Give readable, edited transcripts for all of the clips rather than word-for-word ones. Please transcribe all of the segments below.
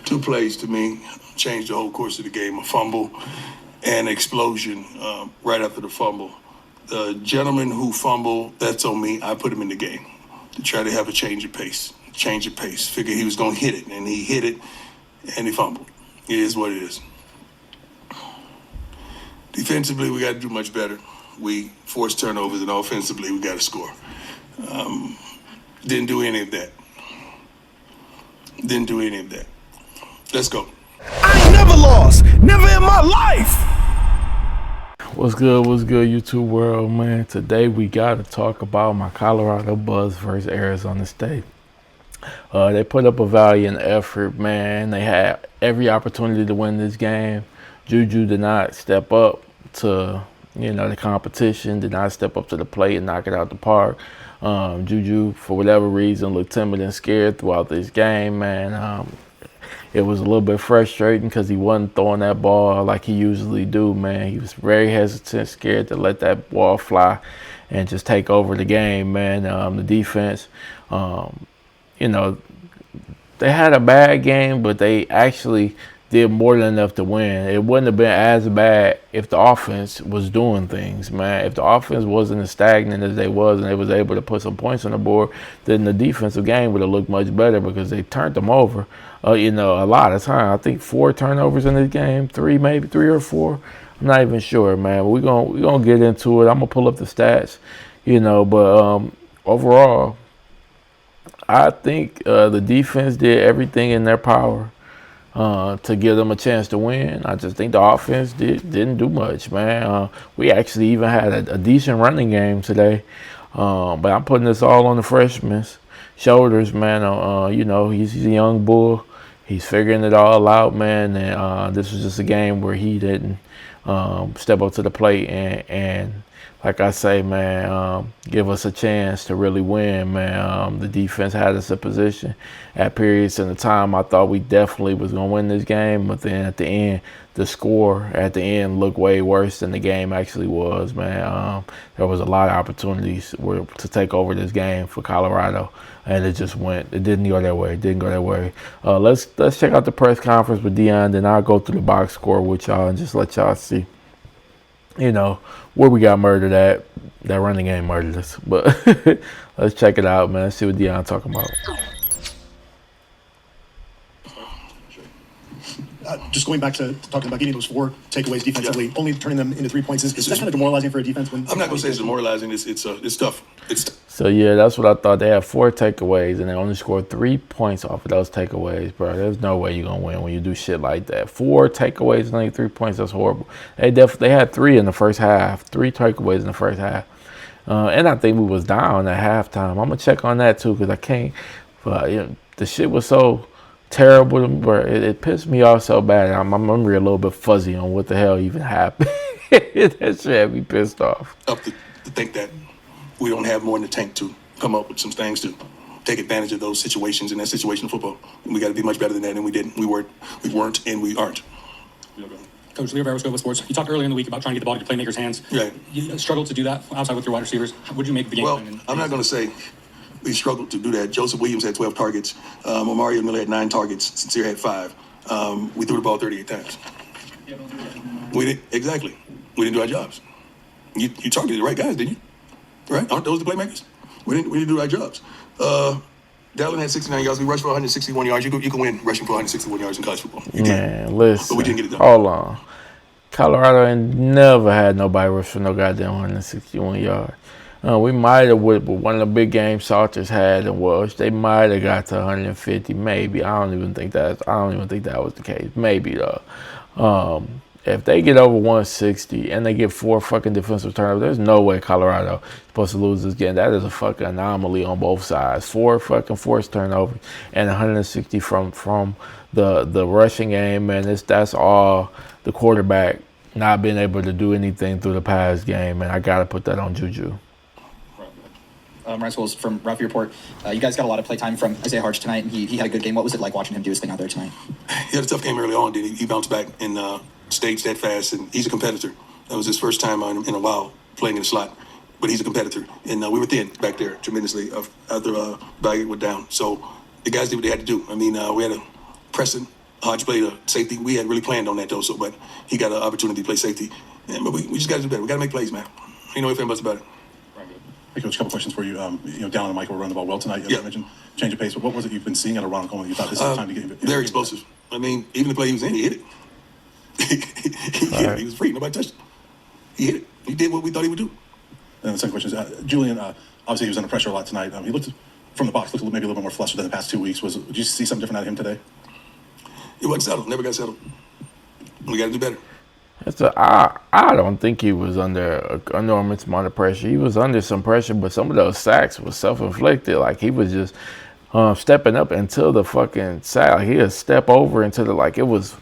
Two plays to me changed the whole course of the game: a fumble and explosion right after the fumble. The gentleman who fumbled, that's on me. I put him in the game to try to have a change of pace. Figured he was going to hit it, and he hit it, and he fumbled. It is what it is. Defensively, we got to do much better. We forced turnovers, and offensively, we got to score. Didn't do any of that. Let's go. I ain't never lost. Never in my life. What's good, YouTube world, man? Today we got to talk about my Colorado Buzz versus Arizona State. They put up a valiant effort, man. They had every opportunity to win this game. JUJU did not step up to, the competition, did not step up to the plate and knock it out the park. JUJU, for whatever reason, looked timid and scared throughout this game, man. It was a little bit frustrating because he wasn't throwing that ball like he usually do, man. He was very hesitant, scared to let that ball fly and just take over the game, man. The defense, they had a bad game, but they actually did more than enough to win. It wouldn't have been as bad if the offense was doing things, man. If the offense wasn't as stagnant as they was and they was able to put some points on the board, then the defensive game would have looked much better because they turned them over, a lot of time. I think 4 turnovers in this game, 3 or 4. I'm not even sure, man. But we're gonna get into it. I'm gonna pull up the stats, but overall, I think the defense did everything in their power to give them a chance to win. I just think the offense didn't do much, man. We actually even had a decent running game today, but I'm putting this all on the freshman's shoulders, man. He's a young bull. He's figuring it all out, man. And this was just a game where he didn't step up to the plate and like I say, man, give us a chance to really win, man. The defense had us in position at periods in the time. I thought we definitely was going to win this game, but then at the end, the score at the end looked way worse than the game actually was, man. There was a lot of opportunities to take over this game for Colorado, and it didn't go their way. Let's check out the press conference with Deion, then I'll go through the box score with y'all and just let y'all see, where we got murdered at. That running game murdered us. But let's check it out, man. Let's see what Deion talking about. Just going back to talking about getting those 4 takeaways defensively, only turning them into 3 points. Is that kind of demoralizing for a defense? I'm not going to say it's demoralizing. It's tough. So, yeah, that's what I thought. They had 4 takeaways, and they only scored 3 points off of those takeaways, bro. There's no way you're going to win when you do shit like that. 4 takeaways and only 3 points, that's horrible. They had 3 in the first half, 3 takeaways in the first half. And I think we was down at halftime. I'm going to check on that, too, because I can't. But, the shit was so terrible, bro. It pissed me off so bad. My memory a little bit fuzzy on what the hell even happened. That shit had me pissed off. Up to think that we don't have more in the tank to come up with some things to take advantage of those situations in that situation of football. And we got to be much better than that, and we didn't. We weren't, and we aren't. Coach Leo Barrosco with Sports. You talked earlier in the week about trying to get the ball to playmakers' hands. Right. You struggled to do that outside with your wide receivers. What did you make of the game? Well, I'm not going to say we struggled to do that. Joseph Williams had 12 targets. Mario Miller had 9 targets. Sincere had 5. We threw the ball 38 times. We didn't. Exactly. We didn't do our jobs. You targeted the right guys, didn't you? Right? Aren't those the playmakers? We didn't do our jobs. Dallin had 69 yards. We rushed for 161 yards. You can win rushing for 161 yards in college football. Man, listen. But we didn't get it done. Hold on. Colorado ain't never had nobody rush for no goddamn 161 yards. We might have, with one of the big games Salters had in Welsh, they might have got to 150, maybe. I don't even think that was the case. Maybe though. If they get over 160 and they get 4 fucking defensive turnovers, there's no way Colorado is supposed to lose this game. That is a fucking anomaly on both sides. 4 fucking forced turnovers and 160 from the rushing game, man. That's all the quarterback not being able to do anything through the pass game, and I gotta put that on JUJU. Ryan Scholes from Ralphie Report. You guys got a lot of play time from Isaiah Harch tonight, and he had a good game. What was it like watching him do his thing out there tonight? He had a tough game early on, did he? He bounced back and stayed steadfast, and he's a competitor. That was his first time in a while playing in the slot, but he's a competitor. And we were thin back there tremendously after Baggett went down. So the guys did what they had to do. I mean, we had a Preston Hodge played a safety. We had really planned on that though, but he got an opportunity to play safety. But we just got to do better. We got to make plays, man. Ain't no ifs and buts about it. Hey, Coach, a couple questions for you. Down on the mic, we're running the ball well tonight. You mentioned change of pace, but what was it you've been seeing out of Ron Coleman? You thought this was time to get him? Very explosive. I mean, even the play he was in, he hit it. He was free. Nobody touched it. He hit it. He did what we thought he would do. And the second question is, Julian, obviously he was under pressure a lot tonight. He looked, from the box, maybe a little bit more flustered than the past 2 weeks. Did you see something different out of him today? It wasn't settled. Never got settled. We got to do better. I don't think he was under an enormous amount of pressure. He was under some pressure, but some of those sacks was self-inflicted. Like, he was just stepping up until the fucking sack. Like, he would step over into the, like, it was,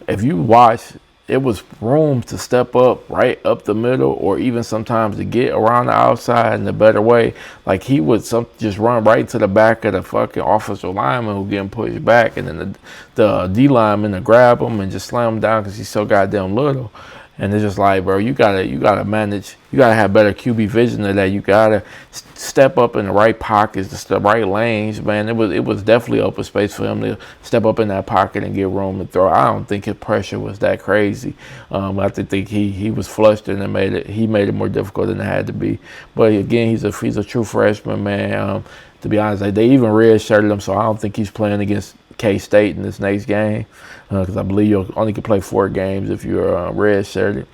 if you watch, it was room to step up right up the middle, or even sometimes to get around the outside in a better way. Like, he would just run right to the back of the fucking offensive lineman who getting pushed back, and then the D lineman to grab him and just slam him down because he's so goddamn little. And it's just like, bro, you gotta manage. You gotta have better QB vision than that. You gotta step up in the right pockets, the right lanes, man. It was definitely open space for him to step up in that pocket and get room to throw. I don't think his pressure was that crazy. I think he was flustered and made it more difficult than it had to be. But again, he's a true freshman, man. To be honest, they even redshirted him, so I don't think he's playing against K-State in this next game, because I believe you only can play 4 games if you're redshirted,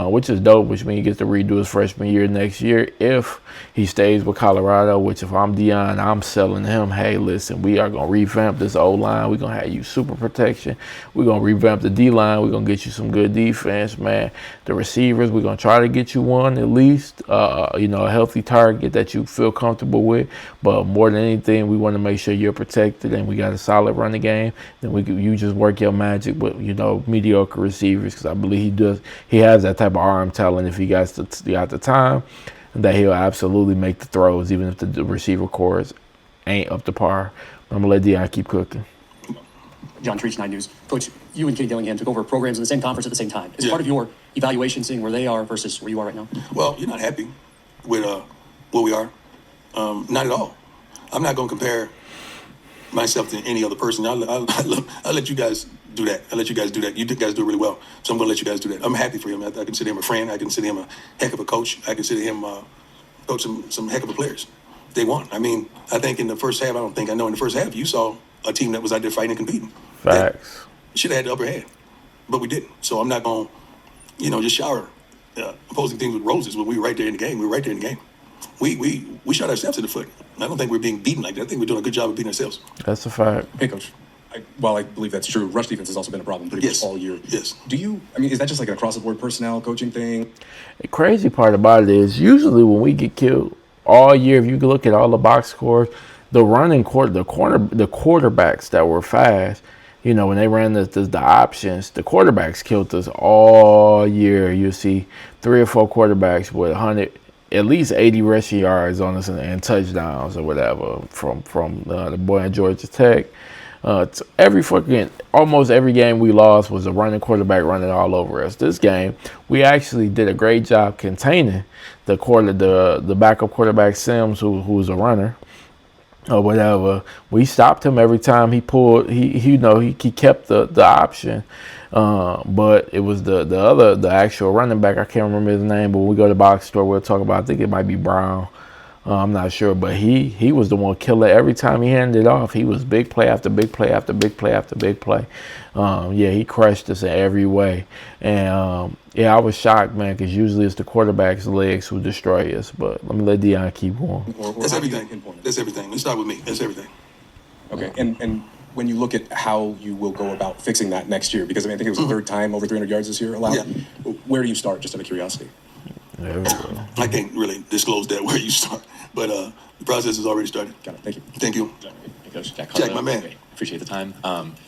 which is dope, which means he gets to redo his freshman year next year if he stays with Colorado, which if I'm Deion, I'm selling him, hey, listen, we are going to revamp this O-line. We're going to have you super protection. We're going to revamp the D-line. We're going to get you some good defense, man. The receivers, we're going to try to get you one at least, a healthy target that you feel comfortable with. But more than anything, we want to make sure you're protected and we got a solid running game. Then you just work your magic with, mediocre receivers, because I believe he has that type of arm talent if he got the time, that he'll absolutely make the throws, even if the receiver cores ain't up to par. I'm going to let Deion keep cooking. John Treach, 9 News. Coach, you and Kenny Dillingham took over programs in the same conference at the same time. Is part of your evaluation seeing where they are versus where you are right now? Well, you're not happy with where we are. Not at all. I'm not going to compare myself to any other person. I'll let you guys do that. I'll let you guys do that. You guys do it really well, so I'm going to let you guys do that. I'm happy for him. I consider him a friend. I consider him a heck of a coach. I consider him coach some heck of a players. They won. I mean, I think in the first half, in the first half, you saw a team that was out there fighting and competing. Facts. Should have had the upper hand, but we didn't. So I'm not going to, just shower opposing teams with roses when we were right there in the game. We were right there in the game. We shot ourselves in the foot. I don't think we're being beaten like that. I think we're doing a good job of beating ourselves. That's a fact. Hey, Coach. While I believe that's true, rush defense has also been a problem pretty much all year. Yes. Is that just like an across-the-board personnel coaching thing? The crazy part about it is usually when we get killed all year, if you look at all the box scores, the quarterbacks that were fast, when they ran the options, the quarterbacks killed us all year. You see 3 or 4 quarterbacks with 100, at least 80 rushing yards on us and touchdowns or whatever from the boy in Georgia Tech. Almost every game we lost was a running quarterback running all over us. This game, we actually did a great job containing the backup quarterback Sims, who was a runner or whatever. We stopped him every time he pulled. He kept the option, but it was the actual running back. I can't remember his name, but when we go to the box store, we'll talk about. I think it might be Brown. I'm not sure, but he was the one killer every time he handed it off. He was big play after big play after big play after big play. He crushed us in every way. And, I was shocked, man, because usually it's the quarterback's legs who destroy us. But let me let Deion keep going. That's everything. That's everything. Let's start with me. That's everything. Okay, and when you look at how you will go about fixing that next year, because I think it was the third time over 300 yards this year allowed, where do you start, just out of curiosity? I can't really disclose that where you start, but the process has already started. Got it. Thank you. Thank you. Hey, Coach. Jack, my man. Appreciate the time.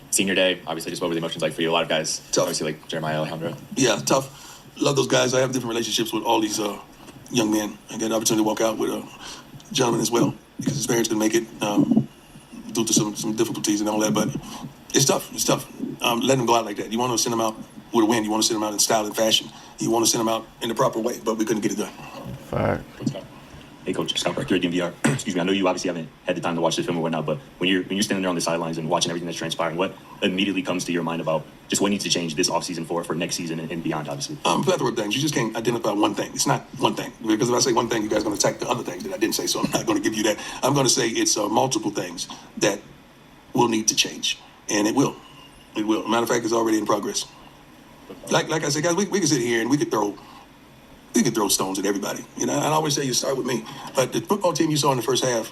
Senior day, obviously, just what were the emotions like for you? A lot of guys, Tough. obviously, like Jeremiah, Alejandro. Yeah, tough. Love those guys. I have different relationships with all these young men. I got an opportunity to walk out with a gentleman as well, because his parents couldn't make it due to some difficulties and all that. But it's tough. It's tough. Letting them go out like that. You want to send them out with a win. You want to send them out in style and fashion. You want to send them out in the proper way, but we couldn't get it done. Fact. Hey, Coach Scott Parker, DMVR. Excuse me. I know you obviously haven't had the time to watch this film and whatnot, but when you're standing there on the sidelines and watching everything that's transpiring, what immediately comes to your mind about just what needs to change this offseason for next season and beyond, obviously? Plethora of things. You just can't identify one thing. It's not one thing, because if I say one thing, you guys are going to attack the other things that I didn't say. So I'm not going to give you that. I'm going to say it's multiple things that will need to change, and it will. It will. Matter of fact, it's already in progress. Like I said, guys, we can sit here and we could throw stones at everybody. You know, I always say you start with me. But the football team you saw in the first half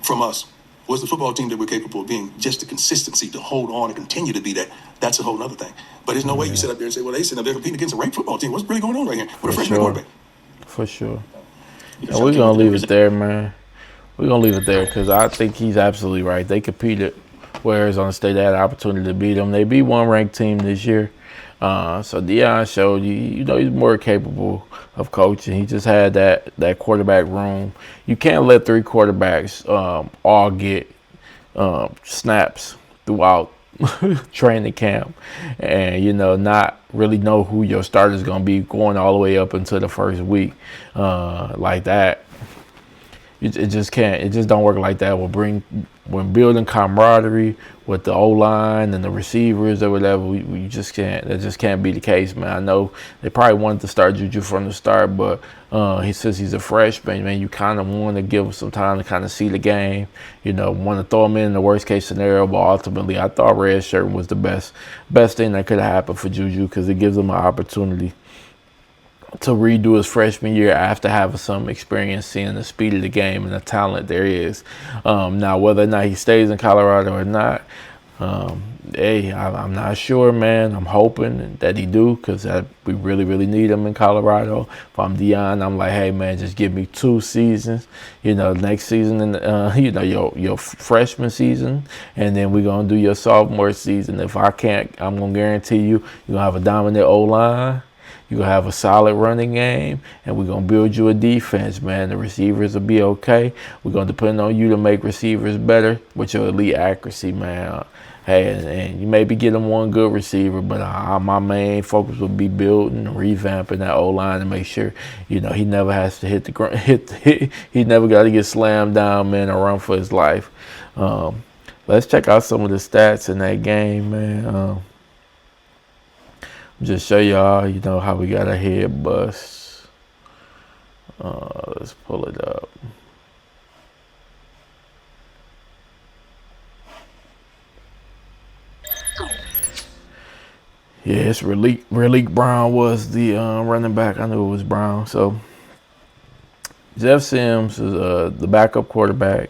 from us was the football team that we're capable of being. Just the consistency to hold on and continue to be that. That's a whole other thing. But there's no way you sit up there and say, well, they sit up there competing against a ranked football team. What's really going on right here with a freshman quarterback? For sure. And we're going to leave it there, man. We're going to leave it there because I think he's absolutely right. They competed where Arizona State had an opportunity to beat them. They beat one ranked team this year. So Deion showed you know, he's more capable of coaching. He just had that quarterback room. You can't let three quarterbacks all get snaps throughout training camp and, you know, not really know who your starter is going to be going all the way up into the first week like that. It just can't. It just don't work like that. When building camaraderie with the O-line and the receivers or whatever, we just can't. That just can't be the case, man. I know they probably wanted to start JUJU from the start, but he says he's a freshman, man. You kind of want to give him some time to kind of see the game. You know, want to throw him in the worst case scenario, but ultimately, I thought REDSHIRT was the best thing that could have happened for JUJU because it gives him an opportunity to redo his freshman year after having some experience seeing the speed of the game and the talent there is. Now, whether or not he stays in Colorado or not, hey, I'm not sure, man. I'm hoping that he do because we really, really need him in Colorado. If I'm Deion, I'm like, hey, man, just give me 2 seasons, you know, next season, and you know, your freshman season, and then we're going to do your sophomore season. If I can't, I'm going to guarantee you're going to have a dominant O-line. You're going to have a solid running game, and we're going to build you a defense, man. The receivers will be okay. We're going to depend on you to make receivers better with your elite accuracy, man. Hey, and you maybe get them one good receiver, but my main focus would be building and revamping that O-line to make sure, you know, he never has to hit the ground. He never got to get slammed down, man, or run for his life. Let's check out some of the stats in that game, man. Just show y'all, you know, how we got a head bust. Let's pull it up. Yeah, it's Relique Brown was the running back. I knew it was Brown. So Jeff Sims is the backup quarterback.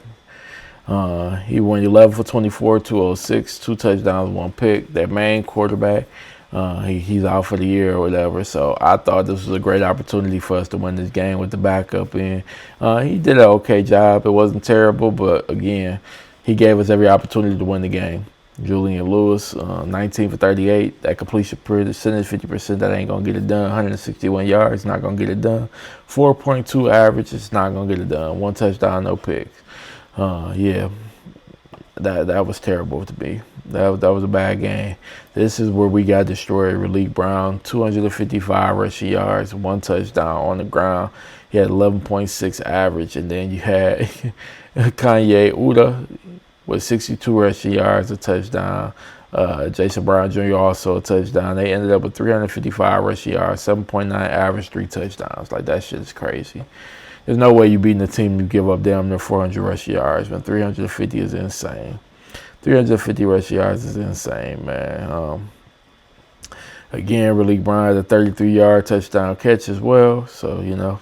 He went 11 for 24, 206, 2 touchdowns, 1 pick. Their main quarterback. He's out for the year or whatever. So I thought this was a great opportunity for us to win this game with the backup in. He did an okay job. It wasn't terrible, but again, he gave us every opportunity to win the game. Julian Lewis, 19 for 38. That completion percentage, 50%. That ain't going to get it done. 161 yards, not going to get it done. 4.2 average, it's not going to get it done. 1 touchdown, no picks. Yeah, that was terrible to me. That was a bad game. This is where we got destroyed. Relique Brown, 255 rushing yards, 1 touchdown on the ground. He had 11.6 average, and then you had Kanye Uda with 62 rushing yards, a touchdown. Jason Brown Jr. also a touchdown. They ended up with 355 rushing yards, 7.9 average, 3 touchdowns. Like, that shit is crazy. There's no way you beating a team you give up damn near 400 rushing yards, man. 350 is insane. 350 rushing yards is insane, man. Again, Relique Brown had a 33-yard touchdown catch as well. So, you know,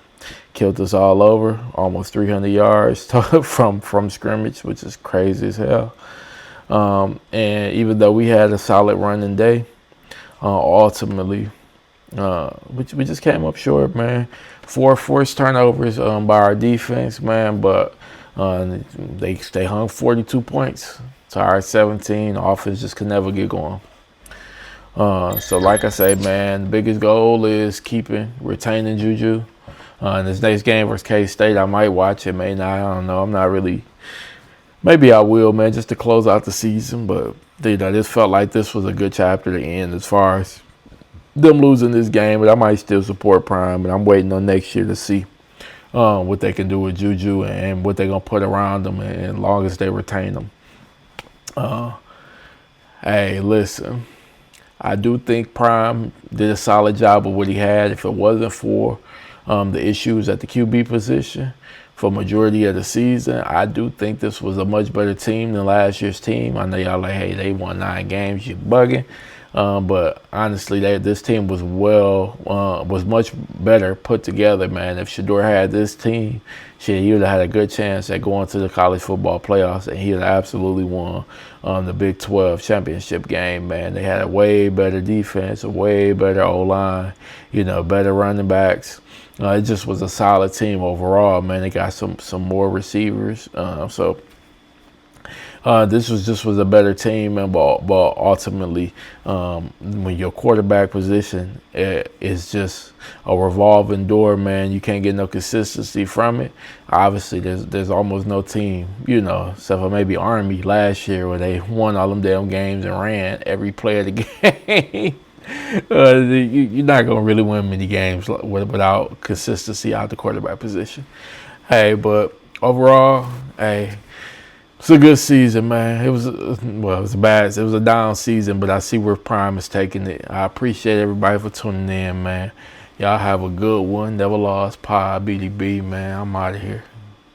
killed us all over. Almost 300 yards from scrimmage, which is crazy as hell. And even though we had a solid running day, ultimately, we just came up short, man. 4 forced turnovers by our defense, man, but they hung 42 points to our 17. The offense just could never get going. So like I say, man, the biggest goal is retaining JUJU. In this next game versus K-State, I might watch it, may not. I don't know. I'm not really. Maybe I will, man, just to close out the season. But dude, I just felt like this was a good chapter to end as far as them losing this game. But I might still support Prime, but I'm waiting on next year to see what they can do with JUJU and what they're gonna put around them, as long as they retain them. Hey, listen, I do think Prime did a solid job of what he had. If it wasn't for the issues at the QB position for majority of the season, I do think this was a much better team than last year's team. I know y'all like, hey, they won 9 games, you bugging. But honestly, this team was was much better put together, man. If Shador had this team, shit, he would have had a good chance at going to the college football playoffs, and he would have absolutely won the Big 12 championship game, man. They had a way better defense, a way better O-line, better running backs. It just was a solid team overall, man. They got some more receivers, so. This was a better team, but ultimately, when your quarterback position is just a revolving door, man, you can't get no consistency from it. Obviously, there's almost no team, except for maybe Army last year where they won all them damn games and ran every play of the game. You're not gonna really win many games without consistency out the quarterback position. Hey, but overall, hey. It's a good season, man. It was a down season, but I see where Prime is taking it. I appreciate everybody for tuning in, man. Y'all have a good one. NevaLoss, Pod, BDB, man. I'm out of here.